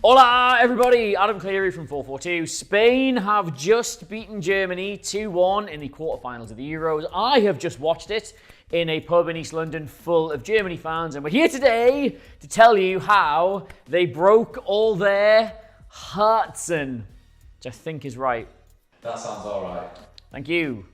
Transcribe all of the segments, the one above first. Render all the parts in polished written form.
Hola everybody, Adam Clery from FourFourTwo. Spain have just beaten Germany 2-1 in the quarterfinals of the Euros. I have just watched it in a pub in East London full of Germany fans, and we're here today to tell you how they broke all their hearts, which I think is right. That sounds alright. Thank you.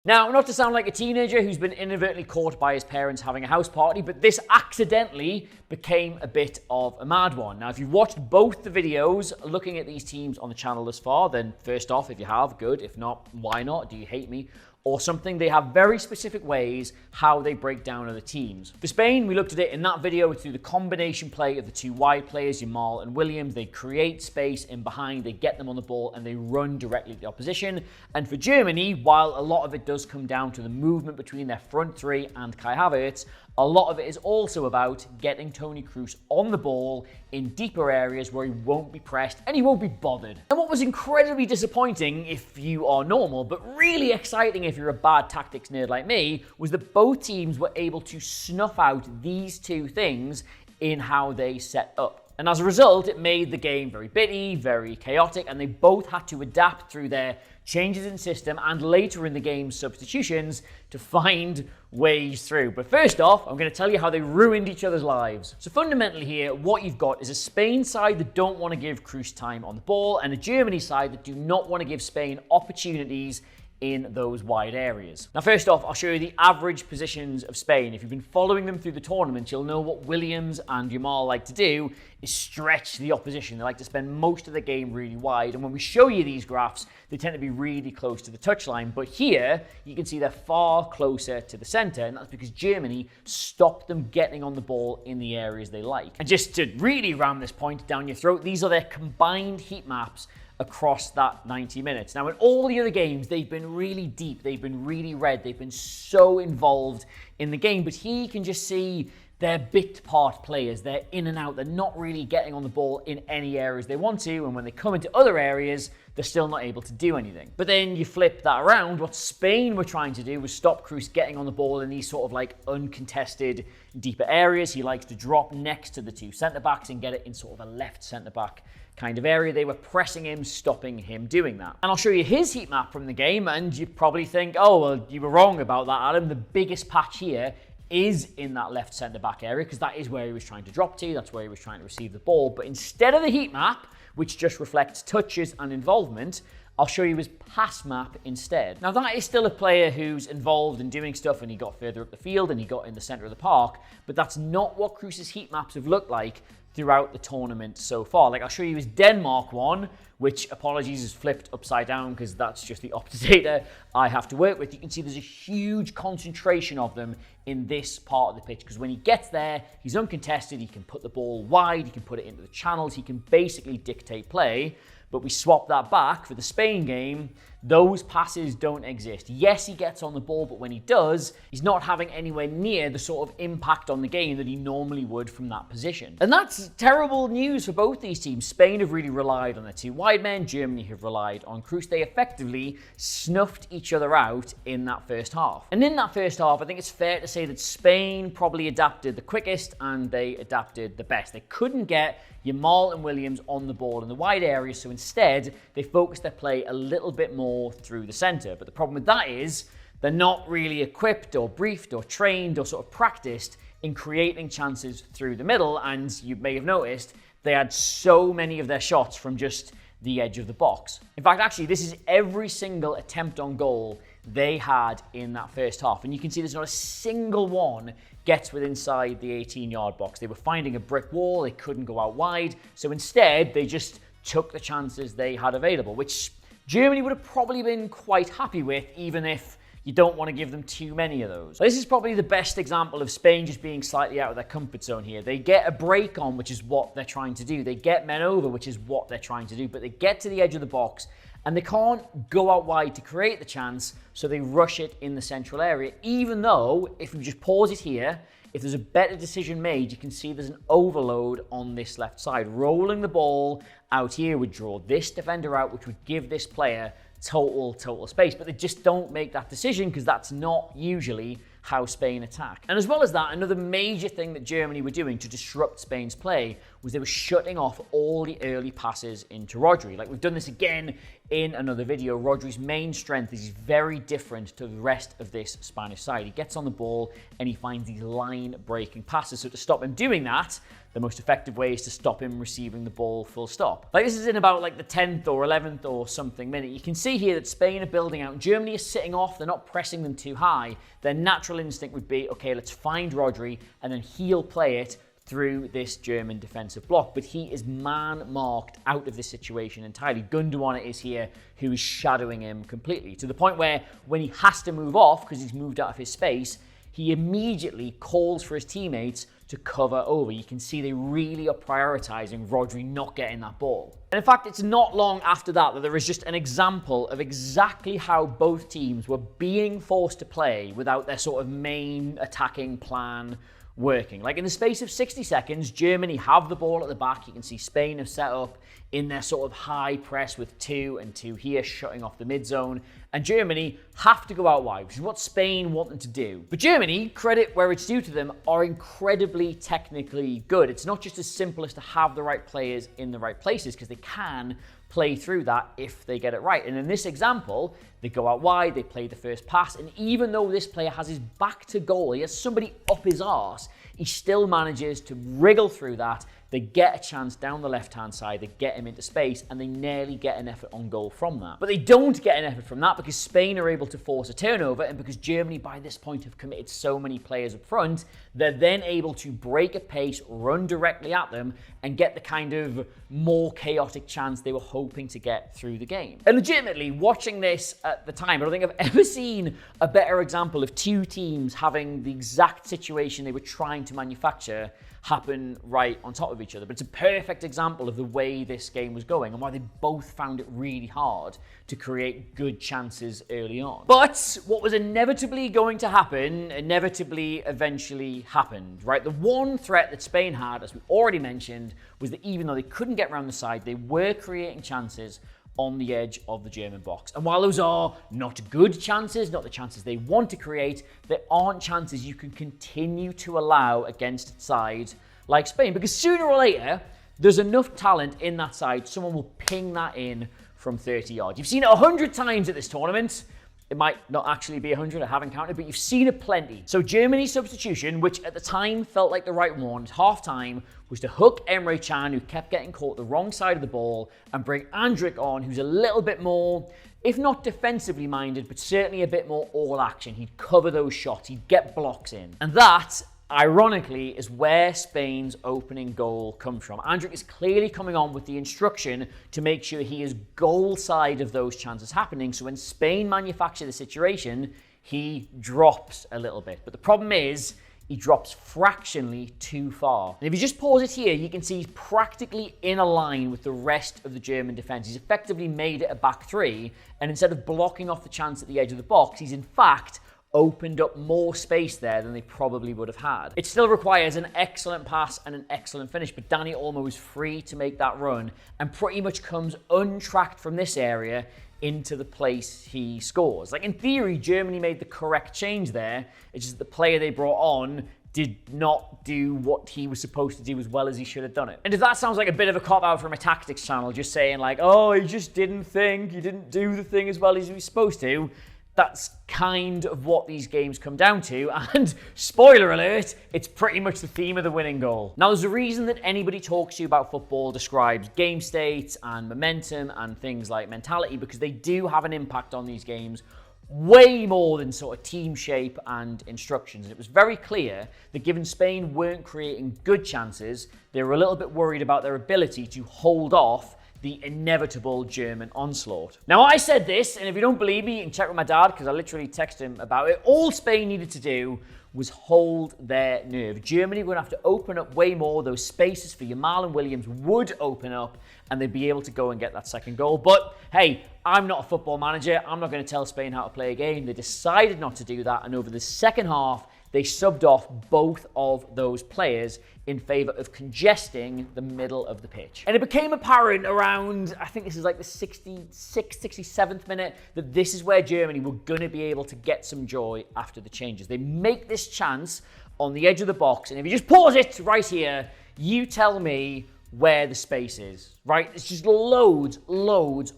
Now, not to sound like a teenager who's been inadvertently caught by his parents having a house party, but this accidentally became a bit of a mad one. Now, if you've watched both the videos looking at these teams on the channel thus far, then first off, if you have, good. If not, why not? Do you hate me? Or something. They have very specific ways how they break down other teams. For Spain, we looked at it in that video through the combination play of the two wide players, 𝗫𝗫𝗓 and Williams. They create space in behind, they get them on the ball, and they run directly at the opposition. And for Germany, while a lot of it does come down to the movement between their front three and 𝗘𝗫𝗓𝗧𝗏, a lot of it is also about getting Toni Kroos on the ball in deeper areas where he won't be pressed and he won't be bothered. And what was incredibly disappointing if you are normal, but really exciting if you're a bad tactics nerd like me, was that both teams were able to snuff out these two things in how they set up. And as a result, it made the game very bitty, very chaotic, and they both had to adapt through their changes in system and later in the game substitutions to find ways through. But first off, I'm going to tell you how they ruined each other's lives. So fundamentally here, what you've got is a Spain side that don't want to give Kroos time on the ball and a Germany side that do not want to give Spain opportunities in those wide areas. Now, first off, I'll show you the average positions of Spain. If you've been following them through the tournament, you'll know what Williams and 𝗫𝗫𝗓 like to do is stretch the opposition. They like to spend most of the game really wide. And when we show you these graphs, they tend to be really close to the touchline. But here, you can see they're far closer to the center. And that's because Germany stopped them getting on the ball in the areas they like. And just to really ram this point down your throat, these are their combined heat maps across that 90 minutes. Now, in all the other games, they've been really deep, they've been really red, they've been so involved in the game, but here you can just see they're bit part players. They're in and out. They're not really getting on the ball in any areas they want to, and when they come into other areas, they're still not able to do anything. But then you flip that around, what Spain were trying to do was stop Kroos getting on the ball in these sort of like uncontested, deeper areas. He likes to drop next to the two centre-backs and get it in sort of a left centre-back kind of area. They were pressing him, stopping him doing that. And I'll show you his heat map from the game, and you probably think, oh, well, you were wrong about that, Adam. The biggest patch here is in that left centre-back area because that is where he was trying to drop to, that's where he was trying to receive the ball. But instead of the heat map, which just reflects touches and involvement, I'll show you his pass map instead. Now, that is still a player who's involved in doing stuff, and he got further up the field and he got in the centre of the park, but that's not what Kroos's heat maps have looked like throughout the tournament so far. Like, I'll show you his Denmark one, which, apologies, is flipped upside down because that's just the opposite data I have to work with. You can see there's a huge concentration of them in this part of the pitch because when he gets there, he's uncontested, he can put the ball wide, he can put it into the channels, he can basically dictate play. But we swap that back for the Spain game, those passes don't exist. Yes, he gets on the ball, but when he does, he's not having anywhere near the sort of impact on the game that he normally would from that position. And that's terrible news for both these teams. Spain have really relied on their two wide men. Germany have relied on Kroos. They effectively snuffed each other out in that first half. And in that first half, I think it's fair to say that Spain probably adapted the quickest and they adapted the best. They couldn't get 𝗫𝗫𝗓𝗏 and Williams on the ball in the wide areas, so instead they focused their play a little bit more through the centre. But the problem with that is they're not really equipped or briefed or trained or sort of practiced in creating chances through the middle, and you may have noticed they had so many of their shots from just the edge of the box. In fact, actually, this is every single attempt on goal they had in that first half. And you can see there's not a single one gets within inside the 18-yard box. They were finding a brick wall, they couldn't go out wide. So instead, they just took the chances they had available, which Germany would have probably been quite happy with, even if you don't want to give them too many of those. This is probably the best example of Spain just being slightly out of their comfort zone here. They get a break on, which is what they're trying to do. They get men over, which is what they're trying to do, but they get to the edge of the box and they can't go out wide to create the chance, so they rush it in the central area, even though, if we just pause it here, if there's a better decision made, you can see there's an overload on this left side. Rolling the ball out here would draw this defender out, which would give this player total space, but they just don't make that decision because that's not usually how Spain attack. And as well as that, another major thing that Germany were doing to disrupt Spain's play was they were shutting off all the early passes into Rodri. Like, we've done this again in another video. Rodri's main strength is he's very different to the rest of this Spanish side. He gets on the ball and he finds these line-breaking passes. So to stop him doing that, the most effective way is to stop him receiving the ball full stop. Like, this is in about like the 10th or 11th or something minute. You can see here that Spain are building out. Germany is sitting off. They're not pressing them too high. Their natural instinct would be, okay, let's find Rodri and then he'll play it through this German defensive block. But he is man-marked out of this situation entirely. Gundogan is here, who is shadowing him completely, to the point where when he has to move off because he's moved out of his space, he immediately calls for his teammates to cover over. You can see they really are prioritizing Rodri not getting that ball. And in fact, it's not long after that that there is just an example of exactly how both teams were being forced to play without their sort of main attacking plan working. Like, in the space of 60 seconds, Germany have the ball at the back. You can see Spain have set up in their sort of high press with 2 and 2 here, shutting off the mid zone. And Germany have to go out wide, which is what Spain want them to do. But Germany, credit where it's due to them, are incredibly technically good. It's not just as simple as to have the right players in the right places, because they can play through that if they get it right. And in this example, they go out wide, they play the first pass, and even though this player has his back to goal, he has somebody up his arse, he still manages to wriggle through that. They get a chance down the left-hand side, they get him into space, and they nearly get an effort on goal from that. But they don't get an effort from that because Spain are able to force a turnover, and because Germany by this point have committed so many players up front, they're then able to break a pace, run directly at them, and get the kind of more chaotic chance they were hoping to get through the game. And legitimately, watching this at the time, I don't think I've ever seen a better example of two teams having the exact situation they were trying to manufacture happen right on top of each other. But it's a perfect example of the way this game was going and why they both found it really hard to create good chances early on. But what was inevitably going to happen, inevitably eventually happened, right? The one threat that Spain had, as we already mentioned, was that even though they couldn't get around the side, they were creating chances on the edge of the German box. And while those are not good chances, not the chances they want to create, they aren't chances you can continue to allow against sides like Spain, because sooner or later, there's enough talent in that side, someone will ping that in from 30 yards. You've seen it 100 times at this tournament. It might not actually be 100, I haven't counted, but you've seen it plenty. So Germany's substitution, which at the time felt like the right one at half-time, was to hook Emre Can, who kept getting caught the wrong side of the ball, and bring Andrić on, who's a little bit more, if not defensively minded, but certainly a bit more all-action. He'd cover those shots, he'd get blocks in. And that, ironically, is where Spain's opening goal comes from. Andrić is clearly coming on with the instruction to make sure he is goal side of those chances happening, so when Spain manufacture the situation, he drops a little bit. But the problem is, he drops fractionally too far. And if you just pause it here, you can see he's practically in a line with the rest of the German defense. He's effectively made it a back three, and instead of blocking off the chance at the edge of the box, he's in fact opened up more space there than they probably would have had. It still requires an excellent pass and an excellent finish, but Dani Olmo is free to make that run and pretty much comes untracked from this area into the place he scores. Like, in theory, Germany made the correct change there. It's just the player they brought on did not do what he was supposed to do as well as he should have done it. And if that sounds like a bit of a cop-out from a tactics channel, just saying like, oh, he just didn't think, he didn't do the thing as well as he was supposed to, that's kind of what these games come down to, and spoiler alert, it's pretty much the theme of the winning goal. Now, there's a reason that anybody talks to you about football describes game states and momentum and things like mentality, because they do have an impact on these games way more than sort of team shape and instructions. And it was very clear that given Spain weren't creating good chances, they were a little bit worried about their ability to hold off the inevitable German onslaught. Now, I said this, and if you don't believe me, you can check with my dad, because I literally texted him about it. All Spain needed to do was hold their nerve. Germany were going to have to open up way more. Those spaces for Yamal and Williams would open up, and they'd be able to go and get that second goal. But hey, I'm not a football manager. I'm not going to tell Spain how to play a game. They decided not to do that, and over the second half, they subbed off both of those players in favor of congesting the middle of the pitch. And it became apparent around, I think this is like the 66th, 67th minute, that this is where Germany were going to be able to get some joy after the changes. They make this chance on the edge of the box, and if you just pause it right here, you tell me where the space is, right? It's just loads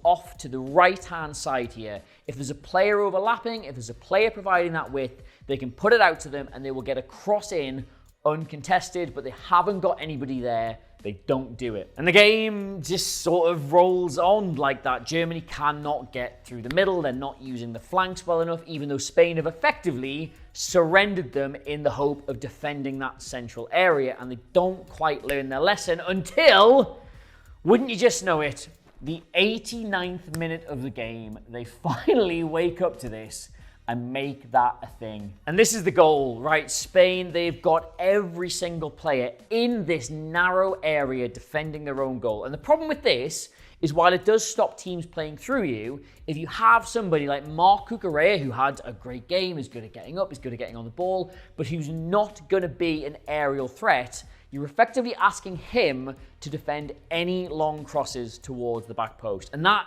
off to the right-hand side here. If there's a player overlapping, if there's a player providing that width, they can put it out to them and they will get a cross in uncontested, but they haven't got anybody there. They don't do it. And the game just sort of rolls on like that. Germany cannot get through the middle. They're not using the flanks well enough, even though Spain have effectively surrendered them in the hope of defending that central area. And they don't quite learn their lesson until, wouldn't you just know it, the 89th minute of the game, they finally wake up to this and make that a thing. And this is the goal, right? Spain, they've got every single player in this narrow area defending their own goal. And the problem with this is while it does stop teams playing through you, if you have somebody like 𝗕𝗏𝗡, who had a great game, is good at getting up, is good at getting on the ball, but who's not gonna be an aerial threat, you're effectively asking him to defend any long crosses towards the back post. And that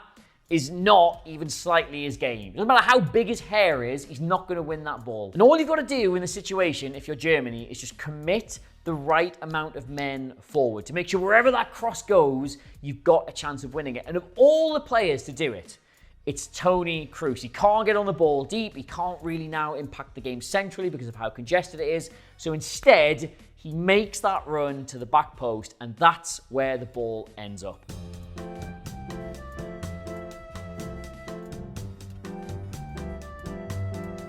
is not even slightly his game. No matter how big his hair is, he's not going to win that ball. And all you've got to do in the situation, if you're Germany, is just commit the right amount of men forward to make sure wherever that cross goes, you've got a chance of winning it. And of all the players to do it, it's 𝗬𝗫𝗧𝗏. He can't get on the ball deep. He can't really now impact the game centrally because of how congested it is. So instead, he makes that run to the back post, and that's where the ball ends up.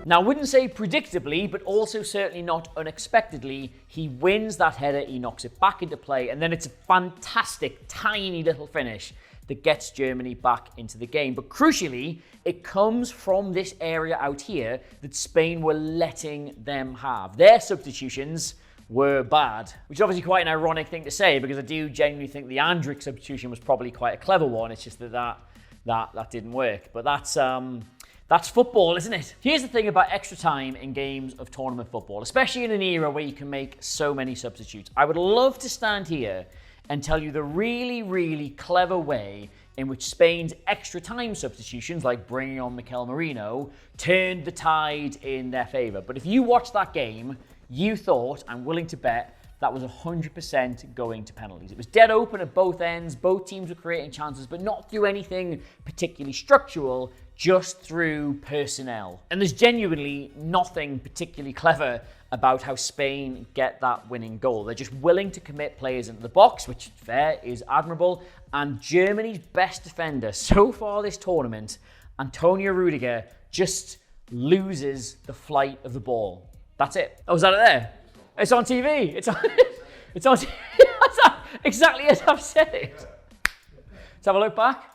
Now, I wouldn't say predictably, but also certainly not unexpectedly, he wins that header, he knocks it back into play, and then it's a fantastic, tiny little finish that gets Germany back into the game. But crucially, it comes from this area out here that Spain were letting them have. Their substitutions were bad, which is obviously quite an ironic thing to say because I do genuinely think the Andrić substitution was probably quite a clever one. It's just that didn't work. But that's football, isn't it? Here's the thing about extra time in games of tournament football, especially in an era where you can make so many substitutes. I would love to stand here and tell you the really clever way in which Spain's extra time substitutions, like bringing on Mikel Merino, turned the tide in their favor. But if you watched that game, you thought, I'm willing to bet, that was 100% going to penalties. It was dead open at both ends. Both teams were creating chances, but not through anything particularly structural, just through personnel. And there's genuinely nothing particularly clever about how Spain get that winning goal. They're just willing to commit players into the box, which, fair, is admirable. And Germany's best defender so far this tournament, Antonio Rüdiger, just loses the flight of the ball. That's it. Oh, was that it there? It's on TV. It's on TV. Exactly as I've said it. Let's have a look back.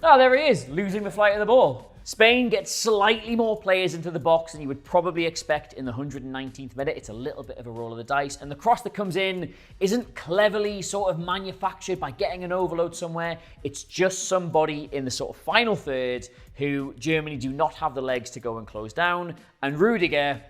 Oh, there he is, losing the flight of the ball. Spain gets slightly more players into the box than you would probably expect in the 119th minute. It's a little bit of a roll of the dice. And the cross that comes in isn't cleverly sort of manufactured by getting an overload somewhere. It's just somebody in the sort of final third who Germany do not have the legs to go and close down. And Rüdiger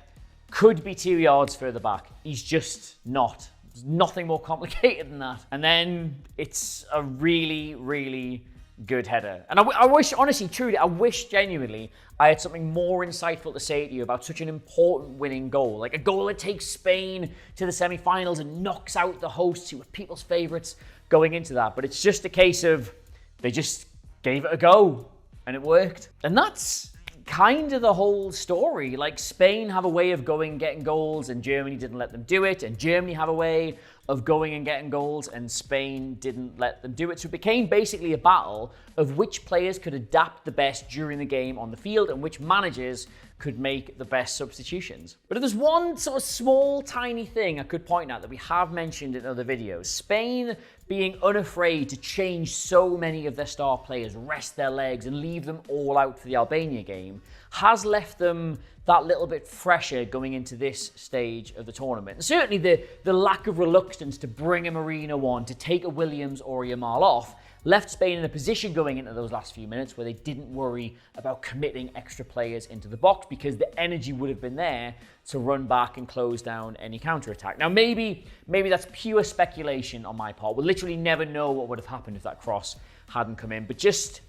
could be 2 yards further back. He's just not. There's nothing more complicated than that. And then it's a really good header. And I wish, honestly, truly, I wish genuinely I had something more insightful to say to you about such an important winning goal. Like a goal that takes Spain to the semi-finals and knocks out the hosts who were people's favourites going into that. But it's just a case of they just gave it a go and it worked. And that's kind of the whole story. Like, Spain have a way of going and getting goals and Germany didn't let them do it, and Germany have a way of going and getting goals and Spain didn't let them do it. So it became basically a battle of which players could adapt the best during the game on the field and which managers could make the best substitutions. But if there's one sort of small, tiny thing I could point out that we have mentioned in other videos, Spain being unafraid to change so many of their star players, rest their legs and leave them all out for the Albania game, has left them that little bit fresher going into this stage of the tournament. And certainly the lack of reluctance to bring a Marina one, to take a Williams or a Yamal off, left Spain in a position going into those last few minutes where they didn't worry about committing extra players into the box because the energy would have been there to run back and close down any counterattack. Now, maybe that's pure speculation on my part. We'll literally never know what would have happened if that cross hadn't come in. But just,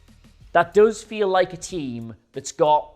that does feel like a team that's got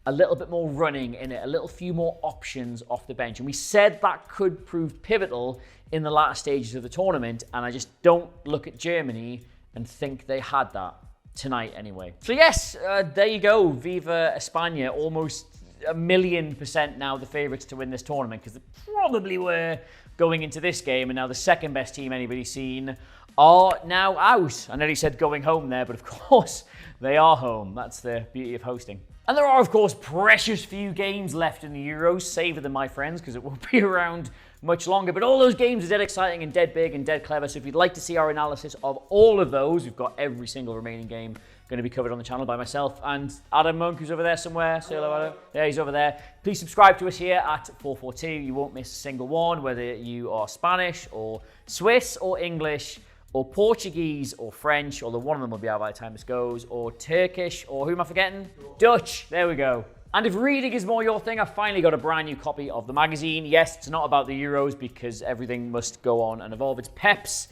a little bit more running in it, a little few more options off the bench. And we said that could prove pivotal in the latter stages of the tournament. And I just don't look at Germany and think they had that tonight anyway. So yes, there you go. Viva España, almost 1,000,000% now the favourites to win this tournament, because they probably were going into this game, and now the second best team anybody's seen are now out. I nearly said going home there, but of course they are home. That's the beauty of hosting. And there are, of course, precious few games left in the Euros. Savour them, my friends, because it won't be around much longer. But all those games are dead exciting and dead big and dead clever. So if you'd like to see our analysis of all of those, we've got every single remaining game going to be covered on the channel by myself and Adam Monk, who's over there somewhere. Say hello, Adam. Yeah, he's over there. Please subscribe to us here at FourFourTwo. You won't miss a single one, whether you are Spanish or Swiss or English or Portuguese or French, although one of them will be out by the time this goes, or Turkish, or who am I forgetting? Dutch. There we go. And if reading is more your thing, I've finally got a brand new copy of the magazine. Yes, it's not about the Euros because everything must go on and evolve. It's Pep's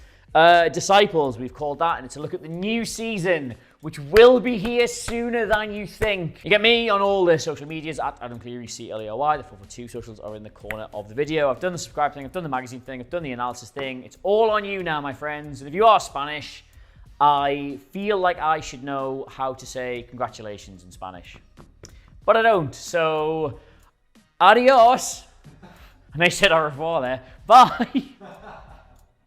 Disciples, we've called that, and it's a look at the new season, which will be here sooner than you think. You get me on all the social medias at Adam Clery, CLERY. The FourFourTwo socials are in the corner of the video. I've done the subscribe thing, I've done the magazine thing, I've done the analysis thing. It's all on you now, my friends. And if you are Spanish, I feel like I should know how to say congratulations in Spanish. But I don't, so adios. And I said au revoir there. Bye.